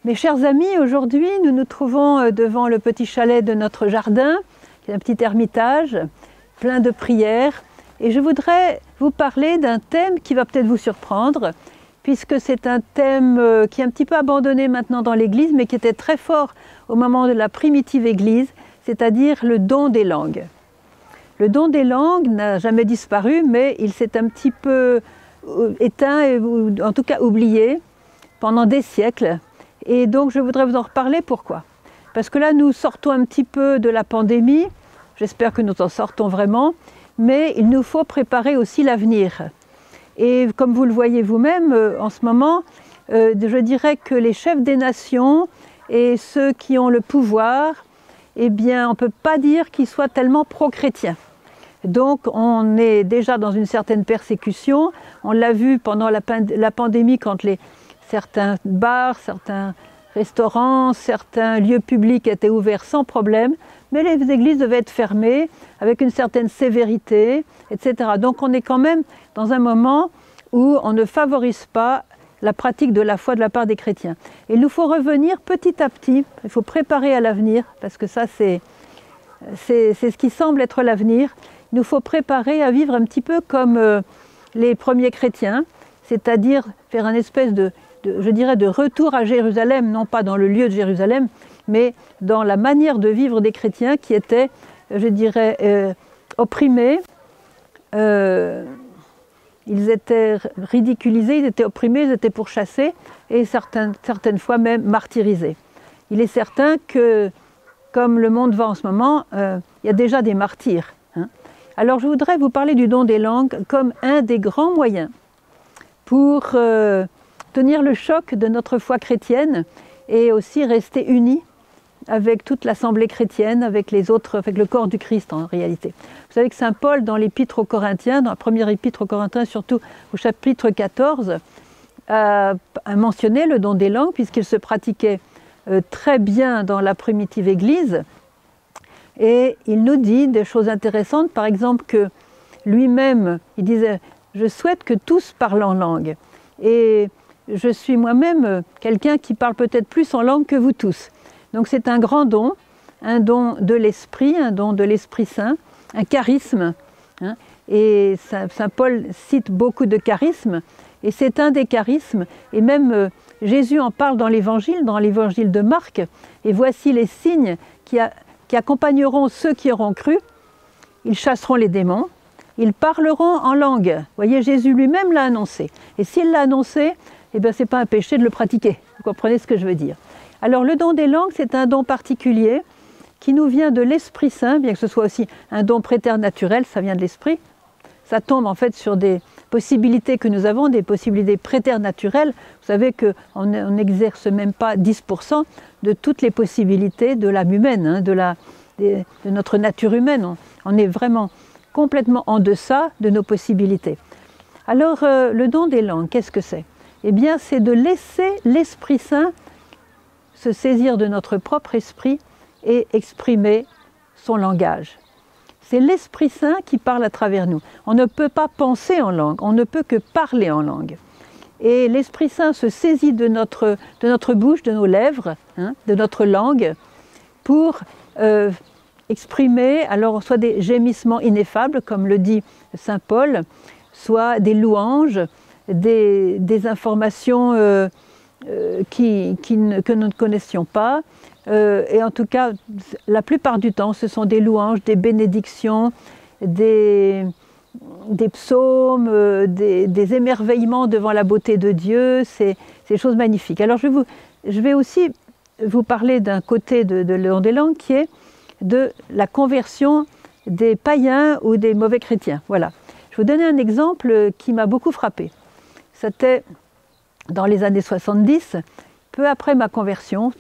Mes chers amis, aujourd'hui nous nous trouvons devant le petit chalet de notre jardin, qui est un petit ermitage, plein de prières. Et je voudrais vous parler d'un thème qui va peut-être vous surprendre, puisque c'est un thème qui est un petit peu abandonné maintenant dans l'Église, mais qui était très fort au moment de la primitive Église, c'est-à-dire le don des langues. Le don des langues n'a jamais disparu, mais il s'est un petit peu éteint, ou en tout cas oublié, pendant des siècles. Et donc je voudrais vous en reparler. Pourquoi? Parce que là nous sortons un petit peu de la pandémie, j'espère que nous en sortons vraiment, mais il nous faut préparer aussi l'avenir. Et comme vous le voyez vous-même, en ce moment, je dirais que les chefs des nations et ceux qui ont le pouvoir, eh bien on ne peut pas dire qu'ils soient tellement pro-chrétiens. Donc on est déjà dans une certaine persécution, on l'a vu pendant la pandémie quand certains bars, certains restaurants, certains lieux publics étaient ouverts sans problème, mais les églises devaient être fermées avec une certaine sévérité, etc. Donc on est quand même dans un moment où on ne favorise pas la pratique de la foi de la part des chrétiens. Et il nous faut revenir petit à petit, il faut préparer à l'avenir, parce que ça c'est ce qui semble être l'avenir. Il nous faut préparer à vivre un petit peu comme les premiers chrétiens, c'est-à-dire faire une espèce je dirais de retour à Jérusalem, non pas dans le lieu de Jérusalem, mais dans la manière de vivre des chrétiens qui étaient, je dirais, opprimés. Ils étaient ridiculisés, ils étaient opprimés, ils étaient pourchassés et certaines fois même martyrisés. Il est certain que, comme le monde va en ce moment, il y a déjà des martyrs. Alors je voudrais vous parler du don des langues comme un des grands moyens pour tenir le choc de notre foi chrétienne et aussi rester unis avec toute l'assemblée chrétienne, avec les autres, avec le corps du Christ en réalité. Vous savez que saint Paul, dans l'épître aux Corinthiens, dans la première épître aux Corinthiens, surtout au chapitre 14, a mentionné le don des langues puisqu'il se pratiquait très bien dans la primitive Église. Et il nous dit des choses intéressantes, par exemple que lui-même, il disait « Je souhaite que tous parlent en langue ». Et je suis moi-même quelqu'un qui parle peut-être plus en langue que vous tous. Donc c'est un grand don, un don de l'Esprit, un don de l'Esprit Saint, un charisme. Et saint Paul cite beaucoup de charismes, et c'est un des charismes. Et même Jésus en parle dans l'Évangile de Marc. Et voici les signes qui accompagneront ceux qui auront cru. Ils chasseront les démons, ils parleront en langue. Vous voyez, Jésus lui-même l'a annoncé. Et s'il l'a annoncé, eh bien, ce n'est pas un péché de le pratiquer. Vous comprenez ce que je veux dire? Alors, le don des langues, c'est un don particulier qui nous vient de l'Esprit Saint, bien que ce soit aussi un don préternaturel, ça vient de l'Esprit. Ça tombe en fait sur des possibilités que nous avons, des possibilités préternaturelles. Vous savez qu'on n'exerce même pas 10% de toutes les possibilités de l'âme humaine, de notre nature humaine. On est vraiment complètement en deçà de nos possibilités. Alors, le don des langues, qu'est-ce que c'est? Eh bien, c'est de laisser l'Esprit Saint se saisir de notre propre esprit et exprimer son langage. C'est l'Esprit Saint qui parle à travers nous. On ne peut pas penser en langue, on ne peut que parler en langue. Et l'Esprit Saint se saisit de notre bouche, de nos lèvres, de notre langue, pour exprimer alors soit des gémissements ineffables, comme le dit saint Paul, soit des louanges, des informations que nous ne connaissions pas. Et en tout cas, la plupart du temps, ce sont des louanges, des bénédictions, des psaumes, des émerveillements devant la beauté de Dieu, c'est des choses magnifiques. Alors je vais aussi vous parler d'un côté de don des langues qui est de la conversion des païens ou des mauvais chrétiens. Voilà. Je vais vous donner un exemple qui m'a beaucoup frappée. C'était dans les années 70, peu après ma conversion,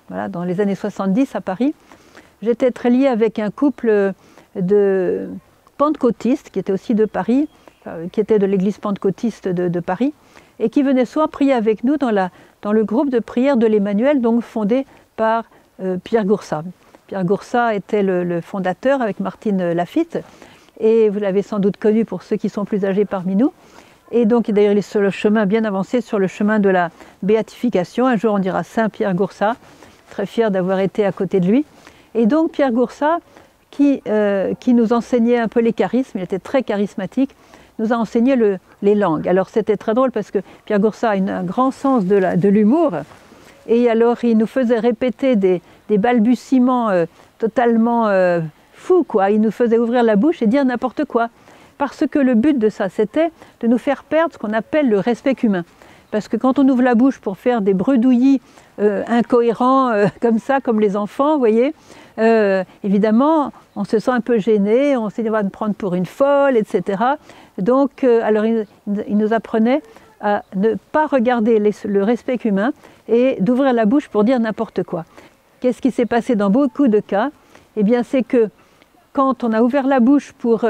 voilà, dans les années 70 à Paris, j'étais très liée avec un couple de pentecôtistes qui étaient aussi de Paris, qui étaient de l'église pentecôtiste de Paris, et qui venaient souvent prier avec nous dans le groupe de prière de l'Emmanuel, donc fondé par Pierre Goursat. Pierre Goursat était le fondateur avec Martine Lafitte, et vous l'avez sans doute connu pour ceux qui sont plus âgés parmi nous. Et donc d'ailleurs il est sur le chemin bien avancé, sur le chemin de la béatification. Un jour on dira Saint Pierre Goursat, très fier d'avoir été à côté de lui. Et donc Pierre Goursat, qui nous enseignait un peu les charismes, il était très charismatique, nous a enseigné les langues. Alors c'était très drôle parce que Pierre Goursat a un grand sens de l'humour, et alors il nous faisait répéter des balbutiements totalement fous, quoi. Il nous faisait ouvrir la bouche et dire n'importe quoi. Parce que le but de ça, c'était de nous faire perdre ce qu'on appelle le respect humain. Parce que quand on ouvre la bouche pour faire des bredouillis incohérents comme ça, comme les enfants, vous voyez, évidemment, on se sent un peu gêné, on se dit on va me prendre pour une folle, etc. Donc, alors il nous apprenait à ne pas regarder le respect humain et d'ouvrir la bouche pour dire n'importe quoi. Qu'est-ce qui s'est passé dans beaucoup de cas? Eh bien, c'est que quand on a ouvert la bouche pour,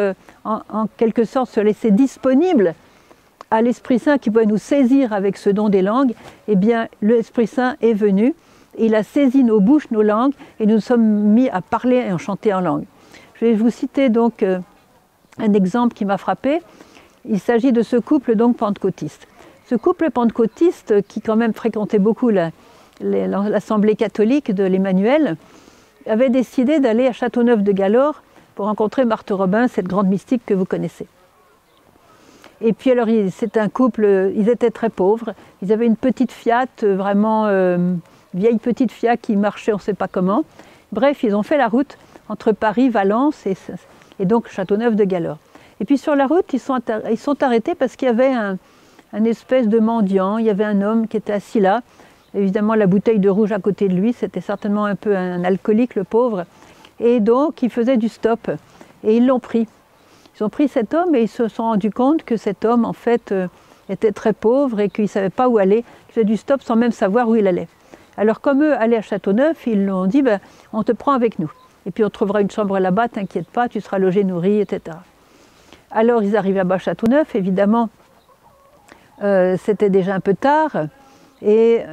en quelque sorte, se laisser disponible à l'Esprit Saint qui pouvait nous saisir avec ce don des langues, eh bien, l'Esprit Saint est venu, il a saisi nos bouches, nos langues, et nous nous sommes mis à parler et à chanter en langue. Je vais vous citer donc un exemple qui m'a frappé. Il s'agit de ce couple donc pentecôtiste. Ce couple pentecôtiste qui quand même fréquentait beaucoup l'Assemblée catholique de l'Emmanuel avait décidé d'aller à Châteauneuf-de-Galore pour rencontrer Marthe Robin, cette grande mystique que vous connaissez. Et puis alors, c'est un couple, ils étaient très pauvres, ils avaient une petite Fiat, vraiment vieille petite Fiat qui marchait on ne sait pas comment. Bref, ils ont fait la route entre Paris, Valence et donc Châteauneuf-de-Galore. Et puis sur la route, ils sont arrêtés parce qu'il y avait un espèce de mendiant, il y avait un homme qui était assis là, évidemment la bouteille de rouge à côté de lui, c'était certainement un peu un alcoolique, le pauvre, et donc il faisait du stop, et ils l'ont pris. Ils ont pris cet homme et ils se sont rendus compte que cet homme, en fait, était très pauvre et qu'il ne savait pas où aller, qu'il faisait du stop sans même savoir où il allait. Alors comme eux allaient à Châteauneuf, ils lui ont dit ben, « on te prend avec nous, et puis on trouvera une chambre là-bas, t'inquiète pas, tu seras logé, nourri, etc. » Alors ils arrivent là-bas à Châteauneuf, évidemment, c'était déjà un peu tard, et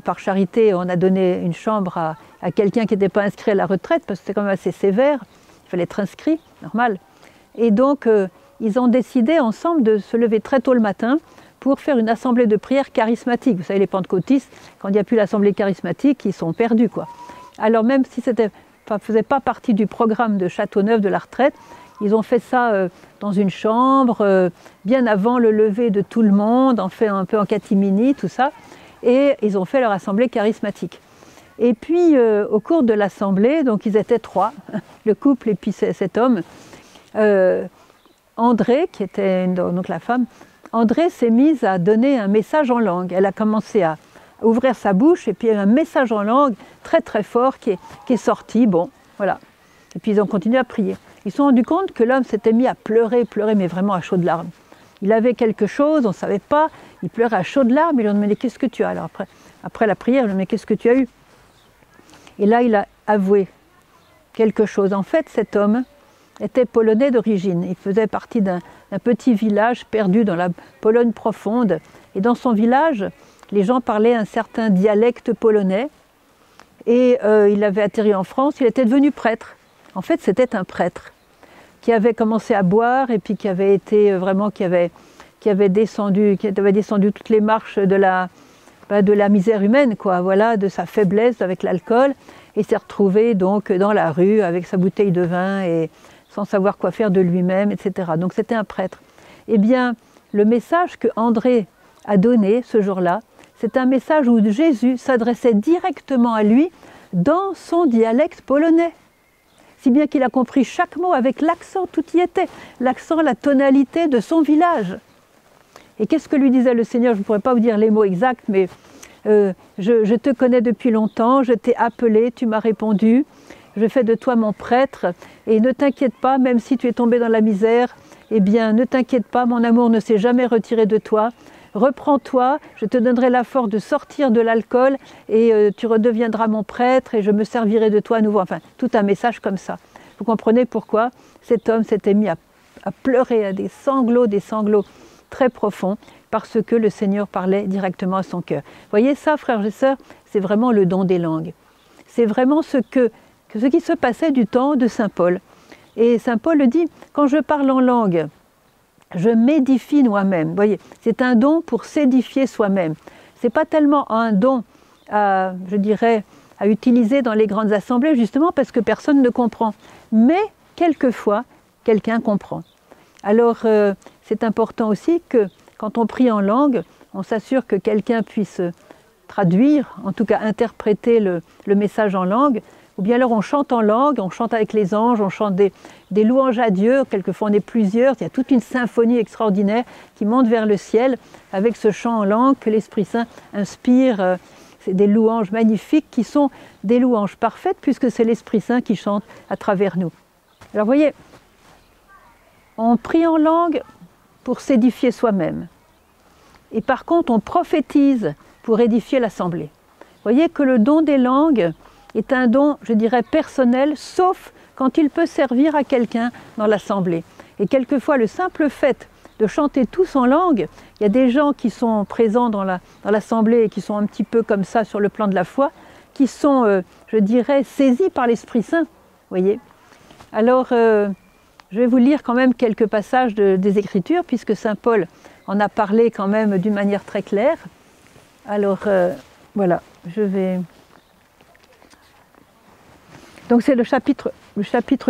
par charité, on a donné une chambre à quelqu'un qui n'était pas inscrit à la retraite, parce que c'était quand même assez sévère, il fallait être inscrit, normal. Et donc, ils ont décidé ensemble de se lever très tôt le matin pour faire une assemblée de prière charismatique. Vous savez, les pentecôtistes, quand il n'y a plus l'assemblée charismatique, ils sont perdus, quoi. Alors même si ça ne faisait pas partie du programme de Châteauneuf de la retraite, ils ont fait ça dans une chambre, bien avant le lever de tout le monde, un peu en catimini, tout ça. Et ils ont fait leur assemblée charismatique. Et puis, au cours de l'assemblée, donc ils étaient trois, le couple et puis cet homme, André, qui était donc la femme, André s'est mise à donner un message en langue. Elle a commencé à ouvrir sa bouche et puis il y a un message en langue très très fort qui est sorti. Bon, voilà. Et puis ils ont continué à prier. Ils se sont rendus compte que l'homme s'était mis à pleurer, mais vraiment à chaudes larmes. Il avait quelque chose, on ne savait pas, il pleurait à chaudes larmes, ils lui ont demandé « qu'est-ce que tu as ?» Alors après la prière, ils lui ont demandé « qu'est-ce que tu as eu ?» Et là, il a avoué quelque chose. En fait, cet homme était polonais d'origine. Il faisait partie d'un petit village perdu dans la Pologne profonde. Et dans son village, les gens parlaient un certain dialecte polonais. Et il avait atterri en France, il était devenu prêtre. En fait, c'était un prêtre qui avait commencé à boire et puis qui avait été vraiment, qui avait descendu toutes les marches de la misère humaine, quoi, voilà, de sa faiblesse avec l'alcool. Et s'est retrouvé donc dans la rue avec sa bouteille de vin et sans savoir quoi faire de lui-même, etc. Donc c'était un prêtre. Eh bien, le message que André a donné ce jour-là, c'est un message où Jésus s'adressait directement à lui dans son dialecte polonais. Si bien qu'il a compris chaque mot avec l'accent, tout y était. L'accent, la tonalité de son village. Et qu'est-ce que lui disait le Seigneur? Je ne pourrais pas vous dire les mots exacts, mais je te connais depuis longtemps, je t'ai appelé, tu m'as répondu, je fais de toi mon prêtre, et ne t'inquiète pas, même si tu es tombé dans la misère, eh bien ne t'inquiète pas, mon amour ne s'est jamais retiré de toi, reprends-toi, je te donnerai la force de sortir de l'alcool, et tu redeviendras mon prêtre, et je me servirai de toi à nouveau. Enfin, tout un message comme ça. Vous comprenez pourquoi cet homme s'était mis à pleurer, à des sanglots très profonds, parce que le Seigneur parlait directement à son cœur. Vous voyez ça, frères et sœurs, c'est vraiment le don des langues. C'est vraiment ce qui se passait du temps de Saint Paul. Et Saint Paul le dit, quand je parle en langue, je m'édifie moi-même. Vous voyez, c'est un don pour s'édifier soi-même. Ce n'est pas tellement un don à, je dirais, à utiliser dans les grandes assemblées, justement parce que personne ne comprend. Mais quelquefois, quelqu'un comprend. Alors, c'est important aussi que quand on prie en langue, on s'assure que quelqu'un puisse traduire, en tout cas interpréter le message en langue, ou bien alors on chante en langue, on chante avec les anges, on chante des louanges à Dieu, quelquefois on est plusieurs, il y a toute une symphonie extraordinaire qui monte vers le ciel avec ce chant en langue que l'Esprit Saint inspire. C'est des louanges magnifiques qui sont des louanges parfaites puisque c'est l'Esprit Saint qui chante à travers nous. Alors vous voyez, on prie en langue pour s'édifier soi-même. Et par contre, on prophétise pour édifier l'assemblée. Vous voyez que le don des langues est un don, je dirais, personnel, sauf quand il peut servir à quelqu'un dans l'assemblée. Et quelquefois, le simple fait de chanter tous en langue, il y a des gens qui sont présents dans l'assemblée et qui sont un petit peu comme ça sur le plan de la foi, qui sont, je dirais, saisis par l'Esprit Saint. Voyez. Alors, je vais vous lire quand même quelques passages des Écritures, puisque Saint Paul en a parlé quand même d'une manière très claire. Alors, voilà, je vais... Donc c'est le chapitre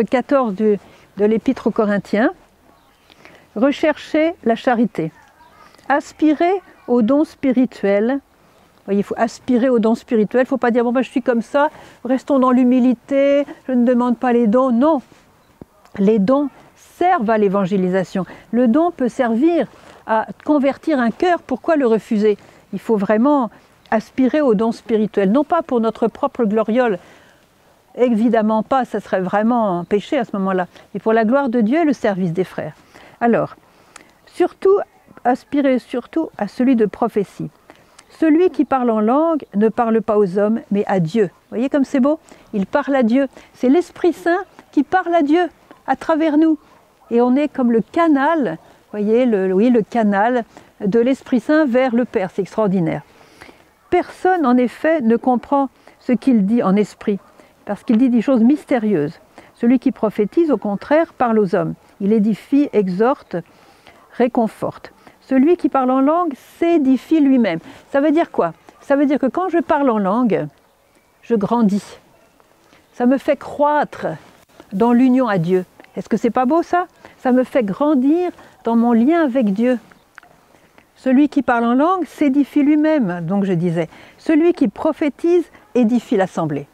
14 de l'Épître aux Corinthiens. Recherchez la charité. Aspirez aux dons spirituels. Vous voyez, il faut aspirer aux dons spirituels. Il ne faut pas dire, bon, ben, je suis comme ça, restons dans l'humilité, je ne demande pas les dons. Non, les dons servent à l'évangélisation. Le don peut servir à convertir un cœur. Pourquoi le refuser? Il faut vraiment aspirer aux dons spirituels, non pas pour notre propre gloriole, évidemment pas, ça serait vraiment un péché à ce moment-là, mais pour la gloire de Dieu et le service des frères. Alors, aspirez surtout à celui de prophétie. Celui qui parle en langue ne parle pas aux hommes, mais à Dieu. Vous voyez comme c'est beau? Il parle à Dieu. C'est l'Esprit Saint qui parle à Dieu à travers nous. Et on est comme le canal, vous voyez, le canal de l'Esprit Saint vers le Père. C'est extraordinaire. Personne, en effet, ne comprend ce qu'il dit en esprit, parce qu'il dit des choses mystérieuses. Celui qui prophétise, au contraire, parle aux hommes. Il édifie, exhorte, réconforte. Celui qui parle en langue s'édifie lui-même. Ça veut dire quoi? Ça veut dire que quand je parle en langue, je grandis. Ça me fait croître dans l'union à Dieu. Est-ce que c'est pas beau ça? Ça me fait grandir dans mon lien avec Dieu. Celui qui parle en langue s'édifie lui-même, donc je disais. Celui qui prophétise édifie l'assemblée.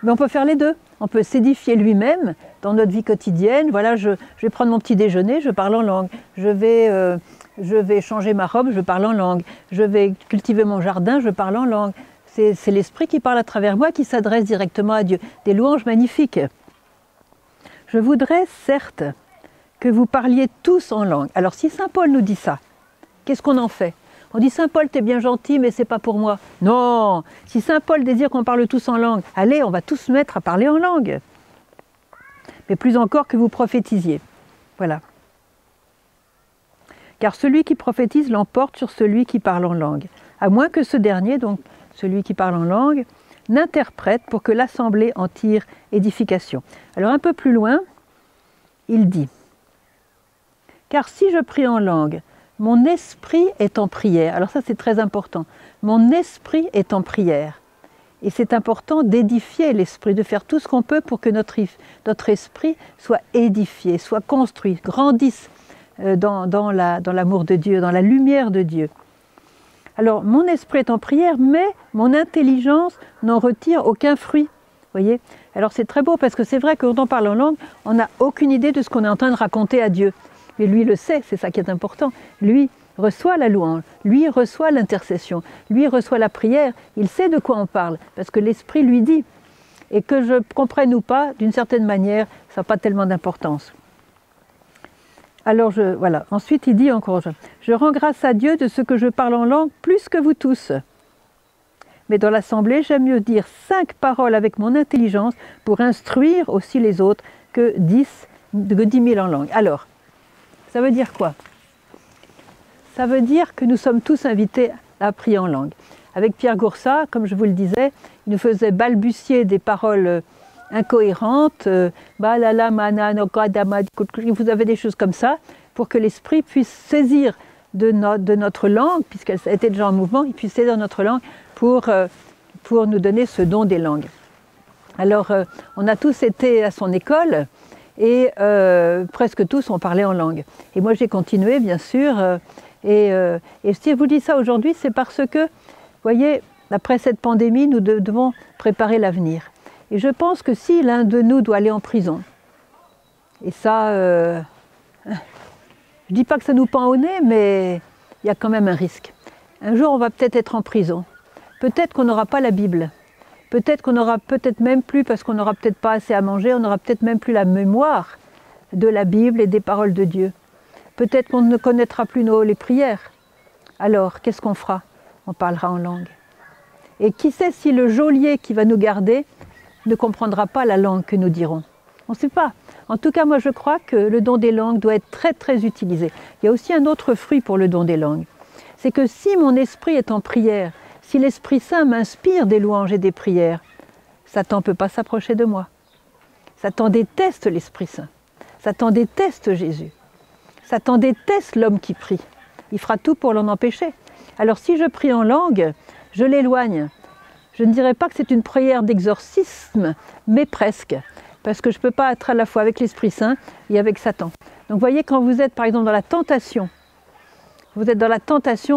Mais on peut faire les deux. On peut s'édifier lui-même dans notre vie quotidienne. Voilà, je vais prendre mon petit déjeuner, je parle en langue. Je vais changer ma robe, je parle en langue. Je vais cultiver mon jardin, je parle en langue. C'est l'Esprit qui parle à travers moi, qui s'adresse directement à Dieu. Des louanges magnifiques. Je voudrais, certes, que vous parliez tous en langue. Alors si Saint Paul nous dit ça, qu'est-ce qu'on en fait? On dit, Saint Paul, t'es bien gentil, mais c'est pas pour moi. Non, si Saint Paul désire qu'on parle tous en langue, allez, on va tous se mettre à parler en langue. Mais plus encore que vous prophétisiez. Voilà. Car celui qui prophétise l'emporte sur celui qui parle en langue. À moins que ce dernier, donc celui qui parle en langue, n'interprète pour que l'assemblée en tire édification. Alors un peu plus loin, il dit, car si je prie en langue, mon esprit est en prière. Alors ça, c'est très important. Mon esprit est en prière. Et c'est important d'édifier l'esprit, de faire tout ce qu'on peut pour que notre esprit soit édifié, soit construit, grandisse dans l'amour de Dieu, dans la lumière de Dieu. Alors, mon esprit est en prière, mais mon intelligence n'en retire aucun fruit. Voyez? Alors c'est très beau parce que c'est vrai que quand on parle en langue, on n'a aucune idée de ce qu'on est en train de raconter à Dieu. Mais lui le sait, c'est ça qui est important. Lui reçoit la louange, lui reçoit l'intercession, lui reçoit la prière, il sait de quoi on parle, parce que l'Esprit lui dit. Et que je comprenne ou pas, d'une certaine manière, ça n'a pas tellement d'importance. Alors voilà, ensuite il dit encore, je rends grâce à Dieu de ce que je parle en langue plus que vous tous. Mais dans l'assemblée, j'aime mieux dire 5 paroles avec mon intelligence pour instruire aussi les autres que 10 000 en langue. Alors, ça veut dire quoi? Ça veut dire que nous sommes tous invités à prier en langue. Avec Pierre Goursat, comme je vous le disais, il nous faisait balbutier des paroles incohérentes. Vous avez des choses comme ça. pour que l'esprit puisse saisir de notre langue, puisqu'elle était déjà en mouvement, il puisse saisir notre langue pour nous donner ce don des langues. Alors, on a tous été à son école et presque tous ont parlé en langue. Et moi, j'ai continué, bien sûr. Et si je vous dis ça aujourd'hui, c'est parce que, vous voyez, après cette pandémie, nous devons préparer l'avenir. Et je pense que si l'un de nous doit aller en prison, et ça, je ne dis pas que ça nous pend au nez, mais il y a quand même un risque. Un jour, on va peut-être être en prison. Peut-être qu'on n'aura pas la Bible. Peut-être qu'on n'aura peut-être même plus, parce qu'on n'aura peut-être pas assez à manger, on n'aura peut-être même plus la mémoire de la Bible et des paroles de Dieu. Peut-être qu'on ne connaîtra plus les prières. Alors, qu'est-ce qu'on fera? On parlera en langue. Et qui sait si le geôlier qui va nous garder ne comprendra pas la langue que nous dirons? On ne sait pas. En tout cas, moi je crois que le don des langues doit être très très utilisé. Il y a aussi un autre fruit pour le don des langues. C'est que si mon esprit est en prière, si l'Esprit Saint m'inspire des louanges et des prières, Satan ne peut pas s'approcher de moi. Satan déteste l'Esprit Saint. Satan déteste Jésus. Satan déteste l'homme qui prie. Il fera tout pour l'en empêcher. Alors si je prie en langue, je l'éloigne. Je ne dirais pas que c'est une prière d'exorcisme, mais presque. Parce que je ne peux pas être à la fois avec l'Esprit Saint et avec Satan. Donc vous voyez, quand vous êtes par exemple dans la tentation,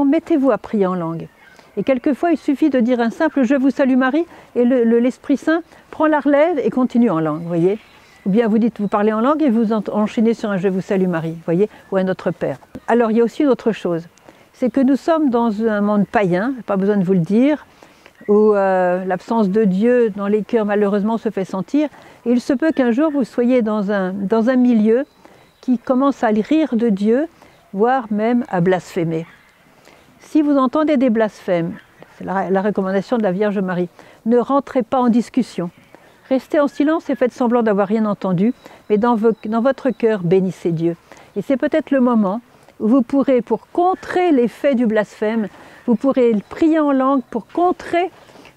mettez-vous à prier en langue. Et quelquefois, il suffit de dire un simple « Je vous salue Marie » et l'Esprit Saint prend la relève et continue en langue, vous voyez. Ou bien vous dites, vous parlez en langue et vous enchaînez sur un « Je vous salue Marie », vous voyez, ou un Notre Père. Alors il y a aussi une autre chose, c'est que nous sommes dans un monde païen, pas besoin de vous le dire, où l'absence de Dieu dans les cœurs malheureusement se fait sentir. Et il se peut qu'un jour vous soyez dans un milieu qui commence à rire de Dieu, voire même à blasphémer. Si vous entendez des blasphèmes, c'est la recommandation de la Vierge Marie, ne rentrez pas en discussion. Restez en silence et faites semblant d'avoir rien entendu, mais dans votre cœur, bénissez Dieu. Et c'est peut-être le moment où vous pourrez, pour contrer l'effet du blasphème, vous pourrez prier en langue pour contrer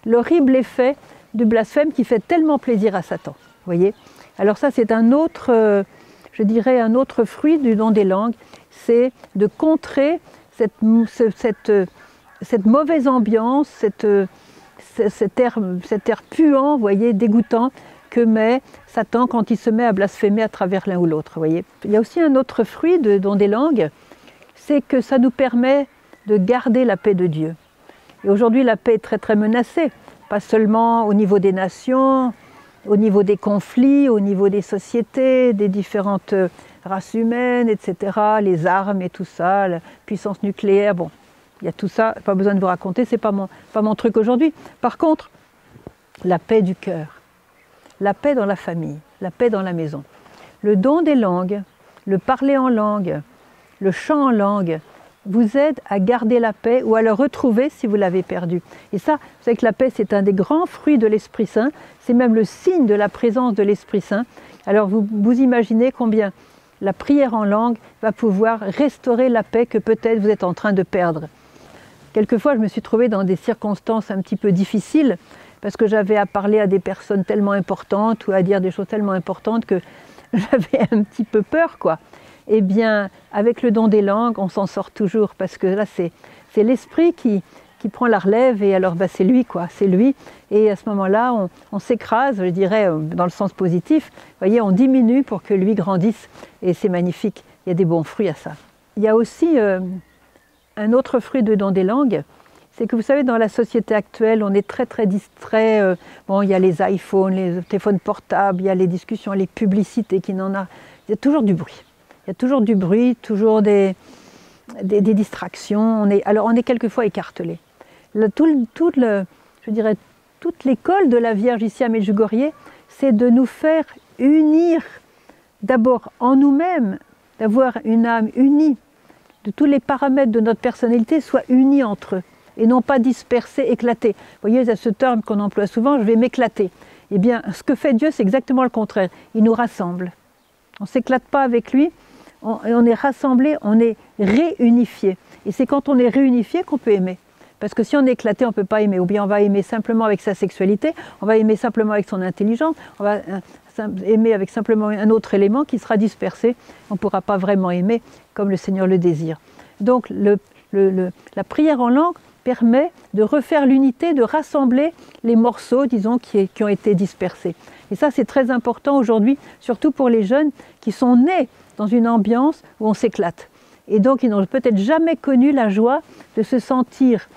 l'horrible effet du blasphème qui fait tellement plaisir à Satan. Voyez. Alors ça, c'est un autre, je dirais, un autre fruit du don des langues, c'est de contrer cette mauvaise ambiance, cet air puant, voyez, dégoûtant, que met Satan quand il se met à blasphémer à travers l'un ou l'autre. Voyez. Il y a aussi un autre fruit du don des langues, c'est que ça nous permet de garder la paix de Dieu. Et aujourd'hui, la paix est très très menacée, pas seulement au niveau des nations, au niveau des conflits, au niveau des sociétés, des différentes races humaines, etc., les armes et tout ça, la puissance nucléaire, bon, il y a tout ça, pas besoin de vous raconter, c'est pas mon truc aujourd'hui. Par contre, la paix du cœur, la paix dans la famille, la paix dans la maison. Le don des langues, le parler en langue, le chant en langue, vous aide à garder la paix ou à la retrouver si vous l'avez perdue. Et ça, vous savez que la paix, c'est un des grands fruits de l'Esprit Saint, c'est même le signe de la présence de l'Esprit Saint. Alors vous imaginez combien la prière en langue va pouvoir restaurer la paix que peut-être vous êtes en train de perdre. Quelquefois, je me suis trouvée dans des circonstances un petit peu difficiles, parce que j'avais à parler à des personnes tellement importantes ou à dire des choses tellement importantes que j'avais un petit peu peur, quoi. Eh bien, avec le don des langues, on s'en sort toujours, parce que là, c'est l'esprit qui prend la relève, et alors c'est lui, quoi, c'est lui. Et à ce moment-là, on s'écrase, je dirais, dans le sens positif. Vous voyez, on diminue pour que lui grandisse, et c'est magnifique. Il y a des bons fruits à ça. Il y a aussi un autre fruit de don des langues, c'est que vous savez, dans la société actuelle, on est très très distrait. Bon, il y a les iPhones, les téléphones portables, il y a les discussions, les publicités qui n'en a. Il y a toujours du bruit. Il y a toujours du bruit, toujours des distractions. Alors on est quelquefois écartelé. Je dirais, toute l'école de la Vierge ici à Medjugorje, c'est de nous faire unir d'abord en nous-mêmes, d'avoir une âme unie, de tous les paramètres de notre personnalité soient unis entre eux, et non pas dispersés, éclatés. Vous voyez, il y a ce terme qu'on emploie souvent, je vais m'éclater. Eh bien, ce que fait Dieu, c'est exactement le contraire. Il nous rassemble. On ne s'éclate pas avec lui, on est rassemblés, on est réunifiés. Et c'est quand on est réunifié qu'on peut aimer. Parce que si on est éclaté, on ne peut pas aimer. Ou bien on va aimer simplement avec sa sexualité, on va aimer simplement avec son intelligence, on va aimer avec simplement un autre élément qui sera dispersé. On ne pourra pas vraiment aimer comme le Seigneur le désire. Donc la prière en langue permet de refaire l'unité, de rassembler les morceaux, disons, qui ont été dispersés. Et ça, c'est très important aujourd'hui, surtout pour les jeunes qui sont nés dans une ambiance où on s'éclate. Et donc, ils n'ont peut-être jamais connu la joie de se sentir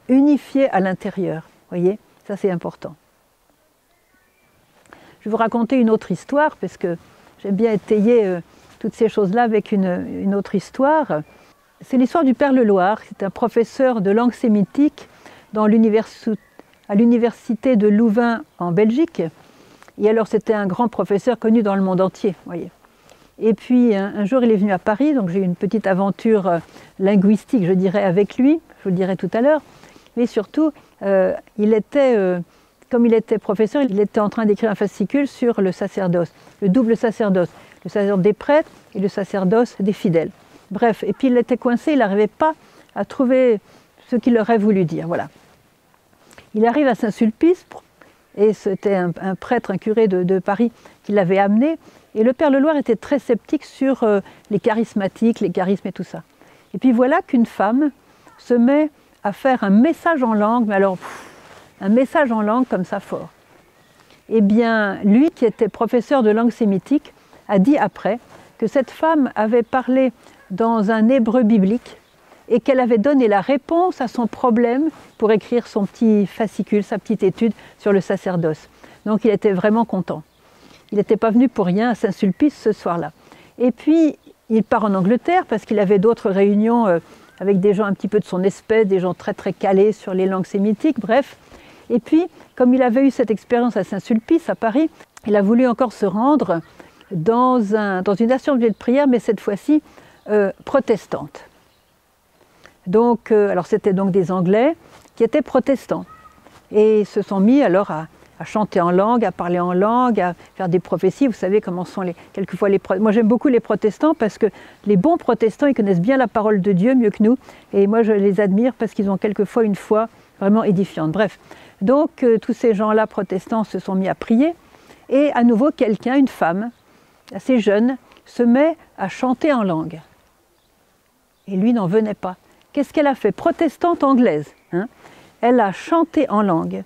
unifiés à l'intérieur. Vous voyez, ça c'est important. Je vais vous raconter une autre histoire, parce que j'aime bien étayer toutes ces choses-là avec une autre histoire. C'est l'histoire du Père Leloir. C'est un professeur de langue sémitique à l'université de Louvain en Belgique. Et alors c'était un grand professeur connu dans le monde entier, voyez. Et puis un jour il est venu à Paris, donc j'ai eu une petite aventure linguistique, je dirais, avec lui, je vous le dirai tout à l'heure. Mais surtout, comme il était professeur, il était en train d'écrire un fascicule sur le sacerdoce, le double sacerdoce, le sacerdoce des prêtres et le sacerdoce des fidèles. Bref, et puis il était coincé, il n'arrivait pas à trouver ce qu'il aurait voulu dire, voilà. Il arrive à Saint-Sulpice, et c'était un prêtre, un curé de Paris qui l'avait amené, et le Père Leloir était très sceptique sur les charismatiques, les charismes et tout ça. Et puis voilà qu'une femme se met à faire un message en langue, mais alors, un message en langue comme ça fort. Eh bien, lui qui était professeur de langue sémitique, a dit après que cette femme avait parlé dans un hébreu biblique et qu'elle avait donné la réponse à son problème pour écrire son petit fascicule, sa petite étude sur le sacerdoce. Donc il était vraiment content. Il n'était pas venu pour rien à Saint-Sulpice ce soir-là. Et puis il part en Angleterre parce qu'il avait d'autres réunions avec des gens un petit peu de son espèce, des gens très très calés sur les langues sémitiques, bref. Et puis, comme il avait eu cette expérience à Saint-Sulpice, à Paris, il a voulu encore se rendre dans une assemblée de prière, mais cette fois-ci protestante. Donc, alors c'était donc des Anglais qui étaient protestants et se sont mis alors à chanter en langue, à parler en langue, à faire des prophéties. Vous savez comment sont quelquefois les protestants. Moi j'aime beaucoup les protestants parce que les bons protestants, ils connaissent bien la parole de Dieu mieux que nous, et moi je les admire parce qu'ils ont quelquefois une foi vraiment édifiante. Bref, donc tous ces gens-là protestants se sont mis à prier, et à nouveau quelqu'un, une femme assez jeune, se met à chanter en langue. Et lui n'en venait pas. Qu'est-ce qu'elle a fait? Protestante anglaise, hein? Elle a chanté en langue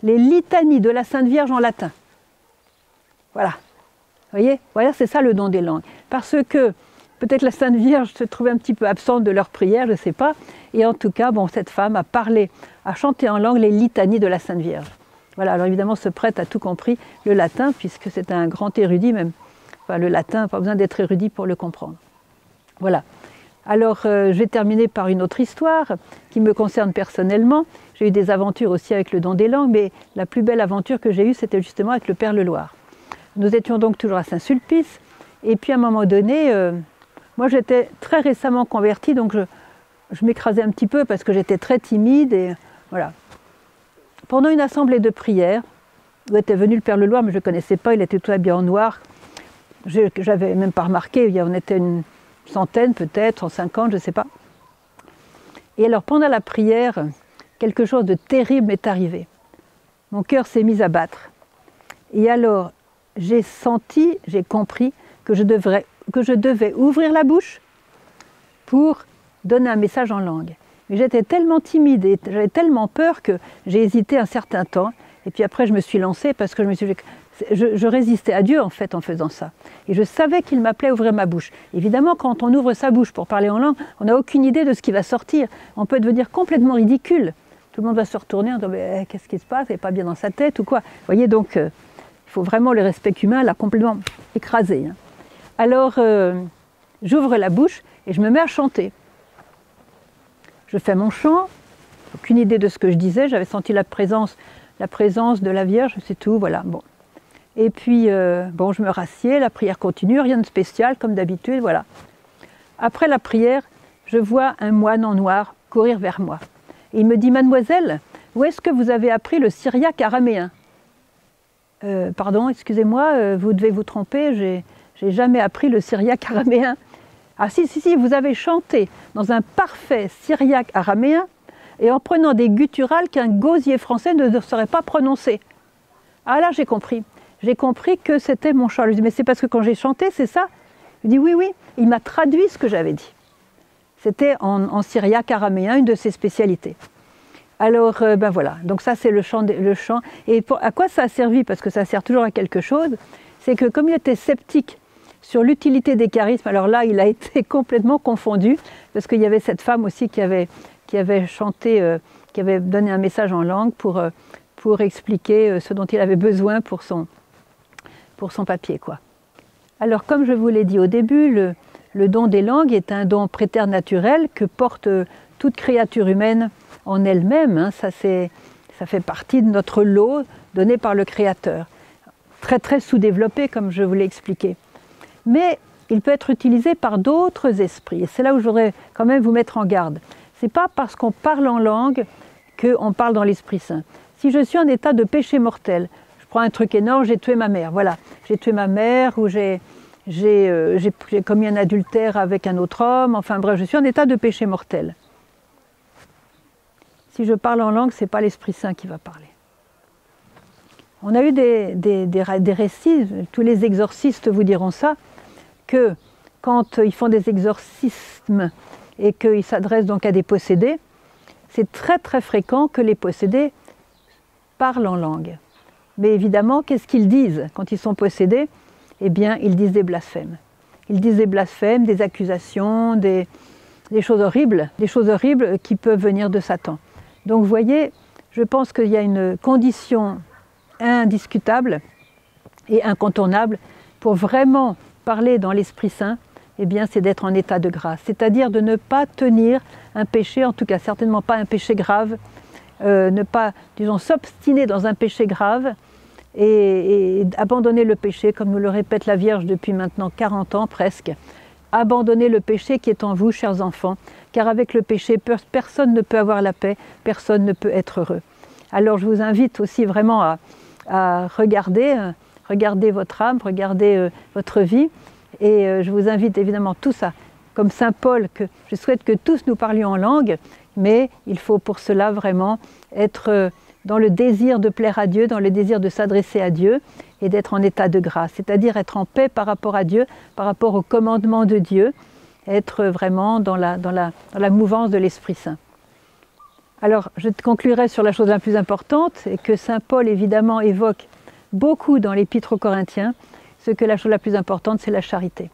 les litanies de la Sainte Vierge en latin. Voilà. Vous voyez? Voilà, c'est ça le don des langues. Parce que peut-être la Sainte Vierge se trouvait un petit peu absente de leur prière, je ne sais pas. Et en tout cas, bon, cette femme a chanté en langue les litanies de la Sainte Vierge. Voilà, alors évidemment, ce prêtre a tout compris, le latin, puisque c'est un grand érudit même. Enfin, le latin, pas besoin d'être érudit pour le comprendre. Voilà. Alors, je vais terminer par une autre histoire qui me concerne personnellement. J'ai eu des aventures aussi avec le don des langues, mais la plus belle aventure que j'ai eue, c'était justement avec le Père Leloir. Nous étions donc toujours à Saint-Sulpice, et puis à un moment donné, moi j'étais très récemment convertie, donc je m'écrasais un petit peu parce que j'étais très timide, et voilà. Pendant une assemblée de prière, où était venu le Père Leloir, mais je ne le connaissais pas, il était tout habillé en noir. Je n'avais même pas remarqué, on était une centaine peut-être, 150, je ne sais pas. Et alors pendant la prière, quelque chose de terrible est arrivé. Mon cœur s'est mis à battre. Et alors, j'ai compris que je devais ouvrir la bouche pour donner un message en langue. Mais j'étais tellement timide et j'avais tellement peur que j'ai hésité un certain temps. Et puis après, je me suis lancée parce que je résistais à Dieu en fait en faisant ça. Et je savais qu'il m'appelait à ouvrir ma bouche. Évidemment, quand on ouvre sa bouche pour parler en langue, on n'a aucune idée de ce qui va sortir. On peut devenir complètement ridicule. Tout le monde va se retourner en disant « qu'est-ce qui se passe, elle n'est pas bien dans sa tête ou quoi ?» Vous voyez, donc il faut vraiment le respect humain, l'a complètement écrasé. Hein. Alors, j'ouvre la bouche et je me mets à chanter. Je fais mon chant, aucune idée de ce que je disais, j'avais senti la présence de la Vierge, c'est tout, voilà. Bon. Et puis, bon, je me rassieds, la prière continue, rien de spécial, comme d'habitude, voilà. Après la prière, je vois un moine en noir courir vers moi. Et il me dit « Mademoiselle, où est-ce que vous avez appris le syriaque araméen ?»« Pardon, excusez-moi, vous devez vous tromper, j'ai jamais appris le syriaque araméen. » Ah si, si, si, vous avez chanté dans un parfait syriaque araméen et en prenant des gutturales qu'un gosier français ne saurait pas prononcer. Ah là, j'ai compris. J'ai compris que c'était mon chant. Je dis, mais c'est parce que quand j'ai chanté, c'est ça? Il dit, oui, oui. Il m'a traduit ce que j'avais dit. C'était en syriaque araméen, une de ses spécialités. Alors, ben voilà. Donc ça, c'est le chant. Et à quoi ça a servi? Parce que ça sert toujours à quelque chose. C'est que comme il était sceptique sur l'utilité des charismes, alors là, il a été complètement confondu, parce qu'il y avait cette femme aussi qui avait chanté, qui avait donné un message en langue pour expliquer ce dont il avait besoin pour son papier, quoi. Alors, comme je vous l'ai dit au début, le don des langues est un don préternaturel que porte toute créature humaine en elle-même. Hein. Ça fait partie de notre lot donné par le Créateur. Très, très sous-développé, comme je vous l'ai expliqué. Mais il peut être utilisé par d'autres esprits. Et c'est là où je voudrais quand même vous mettre en garde. Ce n'est pas parce qu'on parle en langue qu'on parle dans l'Esprit Saint. Si je suis en état de péché mortel, je prends un truc énorme, j'ai tué ma mère, voilà. J'ai tué ma mère ou j'ai commis un adultère avec un autre homme, enfin bref, je suis en état de péché mortel. Si je parle en langue, ce n'est pas l'Esprit Saint qui va parler. On a eu des récits, tous les exorcistes vous diront ça, que quand ils font des exorcismes et qu'ils s'adressent donc à des possédés, c'est très très fréquent que les possédés parlent en langue. Mais évidemment, qu'est-ce qu'ils disent quand ils sont possédés? Eh bien, ils disent des blasphèmes. Ils disent des blasphèmes, des accusations, des choses horribles qui peuvent venir de Satan. Donc vous voyez, je pense qu'il y a une condition indiscutable et incontournable pour vraiment parler dans l'Esprit Saint, eh bien c'est d'être en état de grâce, c'est-à-dire de ne pas tenir un péché, en tout cas certainement pas un péché grave, ne pas, disons, s'obstiner dans un péché grave et abandonner le péché, comme nous le répète la Vierge depuis maintenant 40 ans presque. Abandonnez le péché qui est en vous, chers enfants, car avec le péché, personne ne peut avoir la paix, personne ne peut être heureux. Alors je vous invite aussi vraiment à regarder votre âme, regarder votre vie, et je vous invite évidemment tous à, comme Saint Paul, que je souhaite que tous nous parlions en langue, mais il faut pour cela vraiment être dans le désir de plaire à Dieu, dans le désir de s'adresser à Dieu et d'être en état de grâce, c'est-à-dire être en paix par rapport à Dieu, par rapport au commandement de Dieu, être vraiment dans la mouvance de l'Esprit Saint. Alors, je conclurai sur la chose la plus importante, et que Saint Paul évidemment évoque beaucoup dans l'Épître aux Corinthiens, ce que la chose la plus importante, c'est la charité.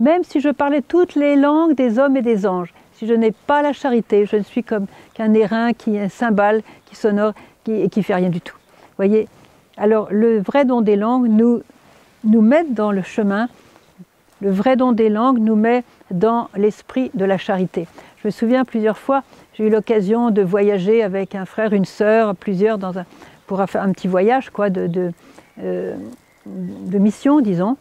Même si je parlais toutes les langues des hommes et des anges, si je n'ai pas la charité, je ne suis comme qu'un airain, un cymbale qui sonore et qui ne fait rien du tout. Voyez. Alors le vrai don des langues nous met dans le chemin, le vrai don des langues nous met dans l'esprit de la charité. Je me souviens plusieurs fois, j'ai eu l'occasion de voyager avec un frère, une sœur, plusieurs, pour faire un petit voyage quoi, de mission, disons.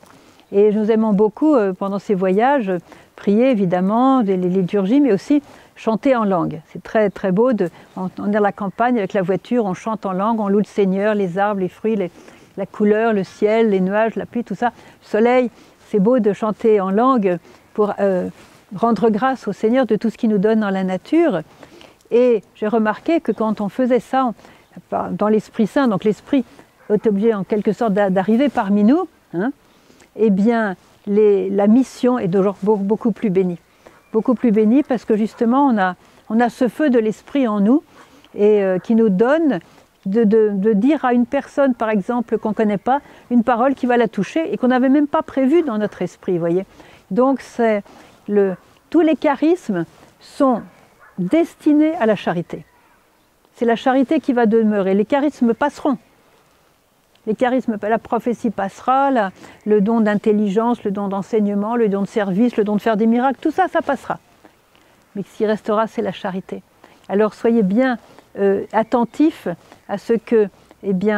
Et nous aimons beaucoup, pendant ces voyages, prier évidemment, les liturgies, mais aussi chanter en langue. C'est très très beau, on est dans la campagne avec la voiture, on chante en langue, on loue le Seigneur, les arbres, les fruits, la couleur, le ciel, les nuages, la pluie, tout ça, le soleil. C'est beau de chanter en langue pour rendre grâce au Seigneur de tout ce qu'il nous donne dans la nature. Et j'ai remarqué que quand on faisait ça dans l'Esprit Saint, donc l'Esprit est obligé en quelque sorte d'arriver parmi nous, hein, eh bien la mission est beaucoup plus bénie. Beaucoup plus bénie parce que justement on a ce feu de l'Esprit en nous et qui nous donne de dire à une personne par exemple qu'on ne connaît pas, une parole qui va la toucher et qu'on n'avait même pas prévu dans notre esprit, vous voyez. Donc tous les charismes sont destinés à la charité. C'est la charité qui va demeurer. Les charismes passeront. Les charismes, la prophétie passera, le don d'intelligence, le don d'enseignement, le don de service, le don de faire des miracles, tout ça, ça passera. Mais ce qui restera, c'est la charité. Alors soyez bien attentifs à ce que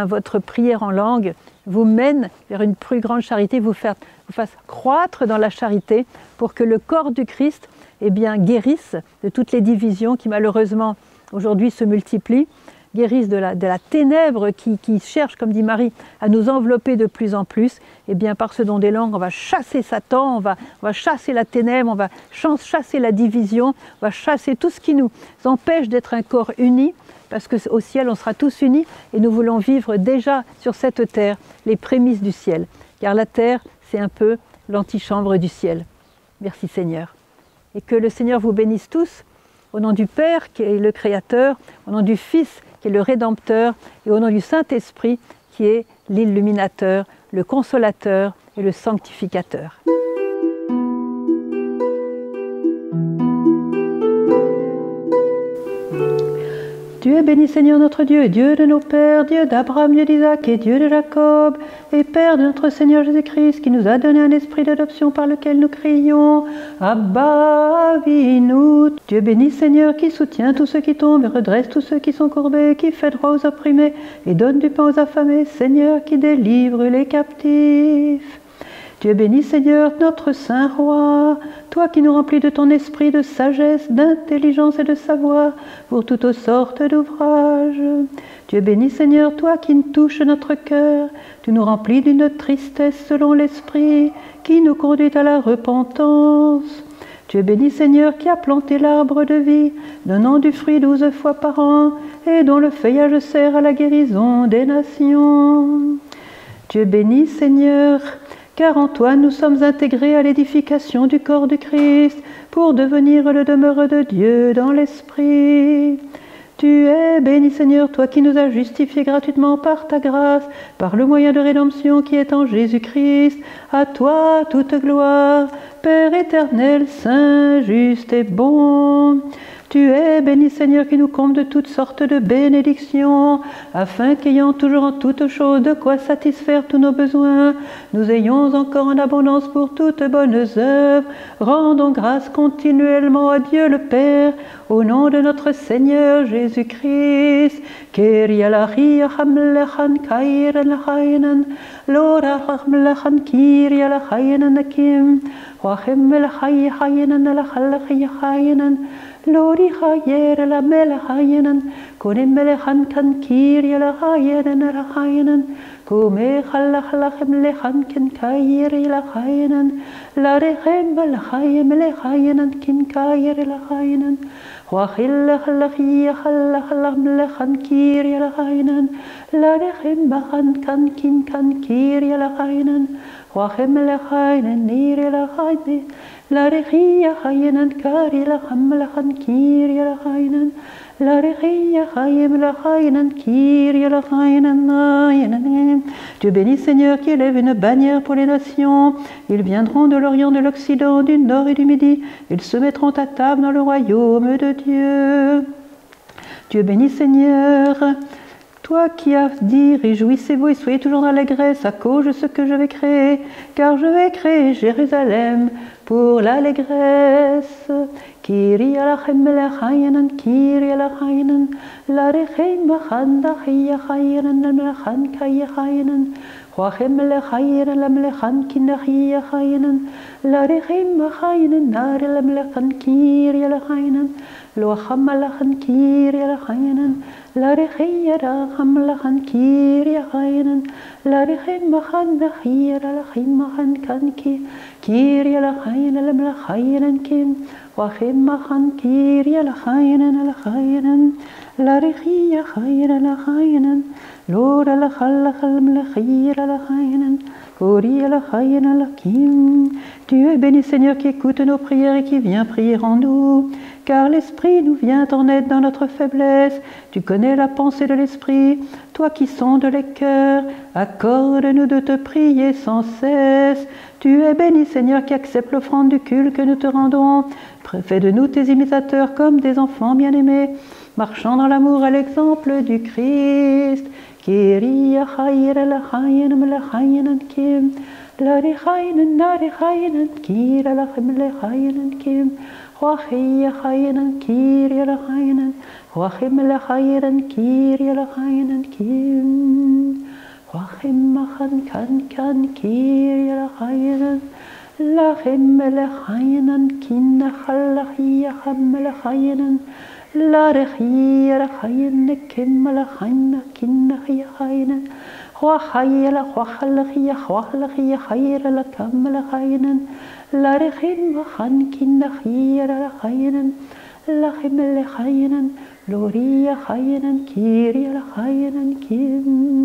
votre prière en langue vous mène vers une plus grande charité, vous fasse croître dans la charité pour que le corps du Christ guérisse de toutes les divisions qui malheureusement aujourd'hui se multiplient, guérisse de la ténèbre qui cherche, comme dit Marie, à nous envelopper de plus en plus. Et bien par ce don des langues, on va chasser Satan, on va chasser la ténèbre, on va chasser la division, on va chasser tout ce qui nous empêche d'être un corps uni, parce qu'au ciel, on sera tous unis et nous voulons vivre déjà sur cette terre les prémices du ciel. Car la terre, c'est un peu l'antichambre du ciel. Merci Seigneur. Et que le Seigneur vous bénisse tous, au nom du Père qui est le Créateur, au nom du Fils qui est le Rédempteur, et au nom du Saint-Esprit qui est l'illuminateur, le consolateur et le sanctificateur. Tu es béni Seigneur notre Dieu, Dieu de nos pères, Dieu d'Abraham, Dieu d'Isaac et Dieu de Jacob, et Père de notre Seigneur Jésus-Christ, qui nous a donné un esprit d'adoption par lequel nous crions Abba Avinu. Tu es béni Seigneur, qui soutient tous ceux qui tombent et redresse tous ceux qui sont courbés, qui fait droit aux opprimés et donne du pain aux affamés, Seigneur qui délivre les captifs. Tu es béni Seigneur, notre Saint Roi, toi qui nous remplis de ton esprit de sagesse, d'intelligence et de savoir pour toutes sortes d'ouvrages. Tu es béni Seigneur, toi qui touches notre cœur, tu nous remplis d'une tristesse selon l'esprit, qui nous conduit à la repentance. Tu es béni Seigneur, qui a planté l'arbre de vie, donnant du fruit 12 fois par an, et dont le feuillage sert à la guérison des nations. Tu es béni Seigneur, car en toi nous sommes intégrés à l'édification du corps du Christ, pour devenir le demeure de Dieu dans l'Esprit. Tu es béni Seigneur, toi qui nous as justifiés gratuitement par ta grâce, par le moyen de rédemption qui est en Jésus-Christ. À toi toute gloire, Père éternel, saint, juste et bon. Tu es béni Seigneur qui nous comble de toutes sortes de bénédictions, afin qu'ayant toujours en toutes choses de quoi satisfaire tous nos besoins, nous ayons encore en abondance pour toutes bonnes œuvres. Rendons grâce continuellement à Dieu le Père, au nom de notre Seigneur Jésus-Christ. Kyrie eleison, Lora hamlechan Kyrie eleison, Joachim elechayenan, Lori chayer la melechayenan, Konim melechan kan Kyrie elechayenan, Kome chalachalachem lechan ken Kyrie elechayenan, Larechem melechayem elechayenan kin Kyrie elechayenan, Joachim chalachalachem lechan Kyrie elechayenan, Larechem bachan kan kin kan Kyrie elechayenan, Joachim elechayenan nir elechayenan, La regia hayenan kari la hamlahan kiri la hayenan. La regia hayem la hayenan kiri la hayenan. Dieu béni Seigneur qui élève une bannière pour les nations. Ils viendront de l'Orient, de l'Occident, du Nord et du Midi. Ils se mettront à table dans le royaume de Dieu. Dieu béni Seigneur. Toi qui as dit, réjouissez-vous et soyez toujours dans l'allégresse à cause de ce que je vais créer, car je vais créer Jérusalem pour l'allégresse. Kyrie alachem melechayenan, Kyrie alachem, larechem bachanda chayachayenan, lamlechan kayachayenan, Joachem melechayenan, lamlechan kinachayenan, larechem bachayenan, nare lamlechan Kyrie alachem, loacham alachan Kyrie alachem, La rechiyara hamlachan Kyrie chayenan, la rechem machan dachira lachim machan kanki, Kyrie lachayenan lamlachayenan kim, wachem machan Kyrie lachayenan lachayenan, la rechiya chayenan lachayenan, lora lachalachal mlachira lachayenan, Kyrie lachayenan lakim. Tu es béni Seigneur qui écoute nos prières et qui vient prier en nous. Car l'Esprit nous vient en aide dans notre faiblesse. Tu connais la pensée de l'Esprit, toi qui sondes les cœurs, accorde-nous de te prier sans cesse. Tu es béni Seigneur qui accepte l'offrande du culte que nous te rendons. Fais de nous tes imitateurs comme des enfants bien-aimés, marchant dans l'amour à l'exemple du Christ. Kyrie chayenan lachayenan lachayenan kim, la rechayenan na rechayenan Kyrie lachem lechayenan kim. Joachim chayenan Kyrie lachayenan, Joachim lechayenan Kyrie lachayenan kim. Joachim machan kan Kyrie lachayenan, lachem lechayenan kin nachal lachiyachem lechayenan, La rechi la chayin kim la chayin kinna chayin. Huachai la huachalachia huachalachia chayra la kam la chayin. La rechin machan kinna chayra la chayin. La chimel chayin. Gloria chayin kiria la chayin kim.